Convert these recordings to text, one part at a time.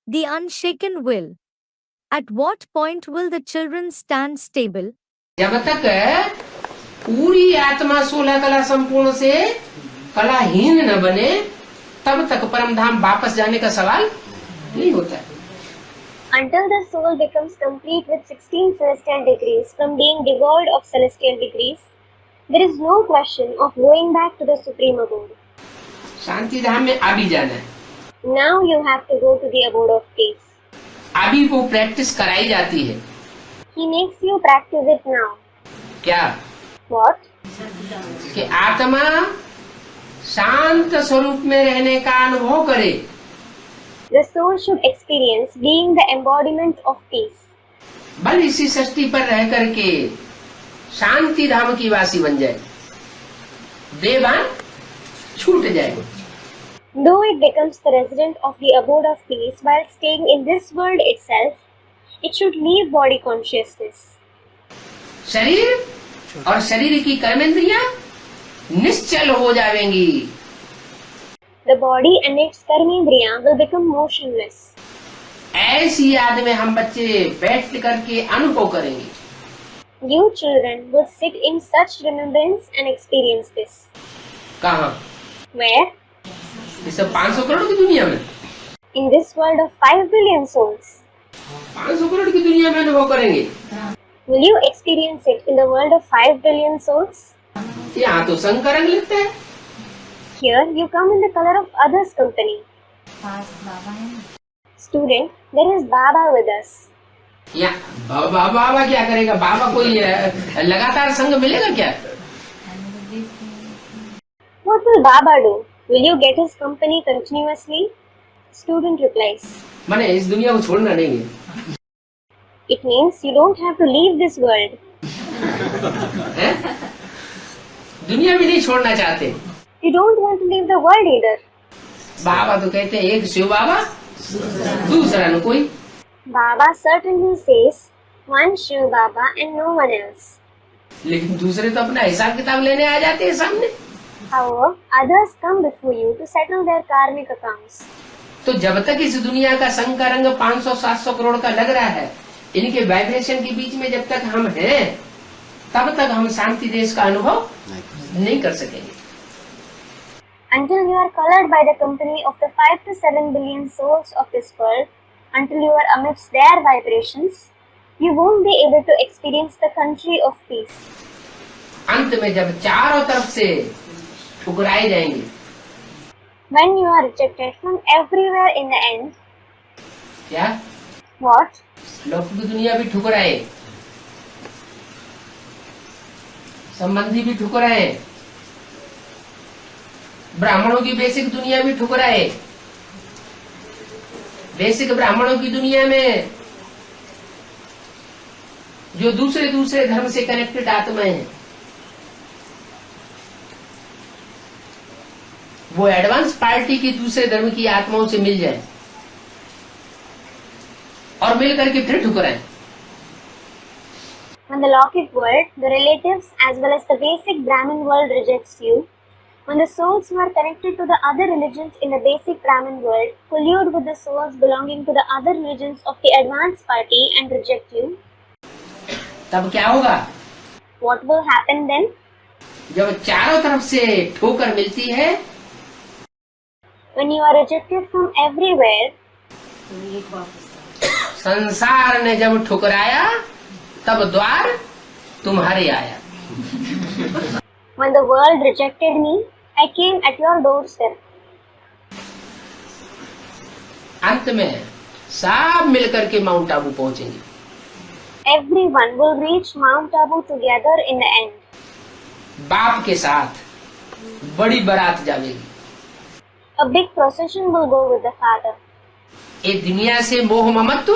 the unshaken will. At what point will the children stand stable? जब तक पूरी आत्मा 16 कला संपूर्ण से कलाहीन न बने तब तक परम धाम वापस जाने का सवाल नहीं होता है। Until the soul becomes complete with 16 celestial degrees from being devoid of celestial degrees, there is no question of going back to the supreme abode. शांति धाम में अभी जाना है। Now you have to go to the abode of peace. अभी को practice कराई जाती है। He makes you practice it now. क्या? What? कि आत्मा शांत स्वरूप में रहने का अनुभव करे। The soul should experience being the embodiment of peace. बल इसी सृष्टि पर रह करके शांति धाम की वासी बन जाए, देवान छूट जाए। Though it becomes the resident of the abode of peace while staying in this world itself, it should leave body consciousness. शरीर और शरीर की कर्मेंद्रियां निश्चल हो जाएंगी। The body and its karmendriya will become motionless. ऐसी याद में हम बच्चे बैठ करके अनुभव करेंगे। You children will sit in such remembrance and experience this. कहाँ? Where? इस 500 करोड़ की दुनिया में। In this world of 5 billion souls. 500 crore की दुनिया में अनुभव करेंगे। Will you experience it in the world of 5 billion souls? यहाँ तो संग का रंग लिखता है। Here you come in the color of others' company. Student, there is Baba with us. या बाबा क्या करेगा? बाबा कोई लगातार संग मिलेगा क्या? What will Baba do? Will you get his company continuously? Student replies. माने इस दुनिया को छोड़ना नहीं है। It means you don't have to leave this world. है? दुनिया भी नहीं छोड़ना चाहते। You don't want to leave the world either. बाबा तो कहते हैं एक शिव बाबा दूसरा न कोई। Baba certainly says one Shiv Baba and no one else. लेकिन दूसरे तो अपना हिसाब किताब लेने आ जाते हैं सामने। However, others come before you to settle their karmic accounts. तो जब तक इस दुनिया का संग का रंग 500-700 करोड़ का लग रहा है, इनके वाइब्रेशन के बीच में जब तक हम हैं, तब तक हम शांति देश का अनुभव नहीं कर सकेंगे। Until you are colored by the company of the 5 to 7 billion souls of this world, until you are amidst their vibrations, you won't be able to experience the country of peace. अंत में जब चारों तरफ से ठुकराए जाएंगे, When you are rejected from everywhere in the end, क्या? what? लौकिक दुनिया भी ठुकराए, संबंधी भी ठुकराए, ब्राह्मणों की बेसिक दुनिया भी ठुकराए। बेसिक ब्राह्मणों की दुनिया में जो दूसरे धर्म से कनेक्टेड आत्माएं हैं, वो एडवांस पार्टी की दूसरे धर्म की आत्माओं से मिल जाए और मिल करके फिर ठुकराए। When the Lokik world, the relatives as well as the basic Brahmin world rejects you, when the souls who are connected to the other religions in the basic Brahmin world collude with the souls belonging to the other religions of the advanced party and reject you, तब क्या होगा? what will happen then? जब चारों तरफ से ठोकर मिलती है, When you are rejected from everywhere, संसार ने जब ठुकराया तब द्वार तुम्हारे आया। when the world rejected me, I came at your doorstep. अंत में सब मिलकर के माउंट आबू पहुंचेंगे। Everyone will reach Mount Abu together in the end. बाप के साथ बड़ी बारात जाएगी। A big procession will go with the father. ये दुनिया से मोह ममत्व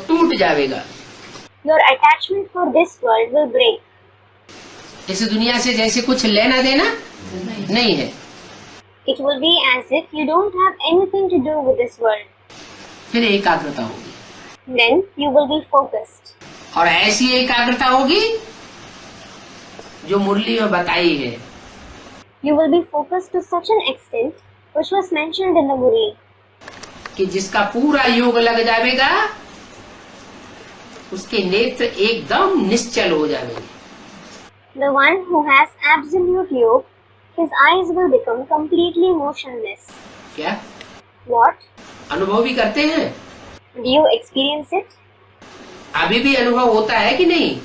टूट जाएगा। Your attachment for this world will break. इस दुनिया से जैसे कुछ लेना देना नहीं है। It will be as if you don't have anything to do with this world. फिर एकाग्रता होगी। Then you will be focused. और ऐसी एकाग्रता होगी जो मुरली में बताई है। You will be focused to such an extent which was mentioned in the Murli. कि जिसका पूरा योग लग जाएगा उसके नेत्र एकदम निश्चल हो जाएंगे। The one who has absolute yoga, his eyes will become completely motionless. क्या What? अनुभव भी करते हैं? Do you experience it? अभी भी अनुभव होता है कि नहीं?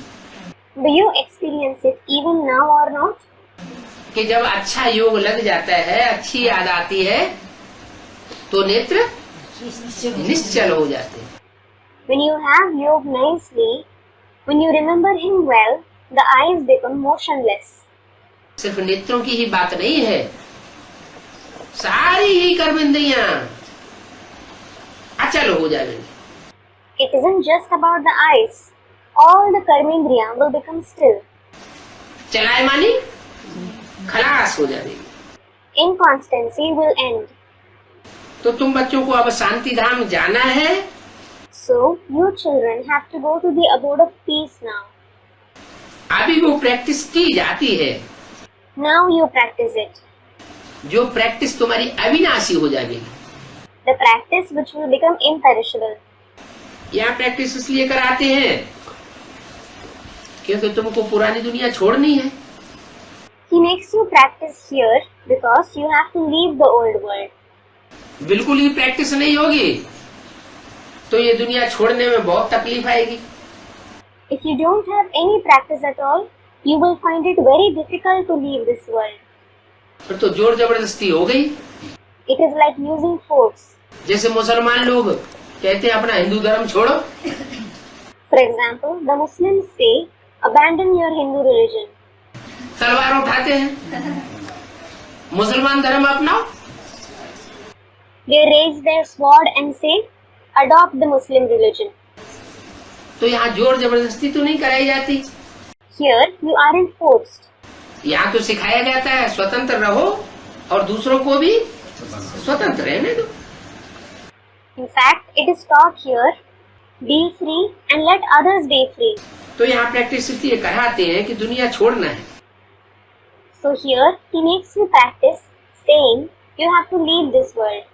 Do you experience it even now or not? कि जब अच्छा योग लग जाता है, अच्छी याद आती है, तो नेत्र निश्चल हो जाते हैं। When you have yoga nicely, when you remember him well, the eyes become motionless. सिर्फ नेत्रों की ही बात नहीं है, सारी ही कर्मेंद्रियां अचल हो जाएंगी। It isn't just about the eyes. All the karmendriya will become still. चलाए मानी खलास हो जाएगी। Inconstancy will end. तो तुम बच्चों को अब शांति धाम जाना है। So, you children have to go to the abode of peace now. अभी वो प्रैक्टिस की जाती है, Now you practice it. जो प्रैक्टिस तुम्हारी अविनाशी हो जाएगी। The practice which will become imperishable. यहाँ प्रैक्टिस इसलिए कराते हैं क्योंकि तुमको पुरानी दुनिया छोड़नी है। He makes you practice here because you have to leave the old world. बिल्कुल ही प्रैक्टिस नहीं होगी तो ये दुनिया छोड़ने में बहुत तकलीफ आएगी। If you don't have any practice at all, you will find it very difficult to leave this world. फिर तो जोर जबरदस्ती हो गई। It is like using force. जैसे मुसलमान लोग कहते हैं अपना हिंदू धर्म छोड़ो, For example, the Muslims say, abandon your Hindu religion. तलवार उठाते हैं, मुसलमान धर्म अपनाओ। They raise their sword and say, adopt the Muslim religion. तो यहाँ जोर जबरदस्ती तो नहीं कराई जाती, Here, you aren't forced. यहाँ तो सिखाया जाता है स्वतंत्र रहो और दूसरों को भी स्वतंत्र रहने दो। In fact, it is taught here, be free and let others be free. तो यहाँ प्रैक्टिस इसलिए कराते हैं कि दुनिया छोड़ना है। So here, he makes you practice, saying, you have to leave this world.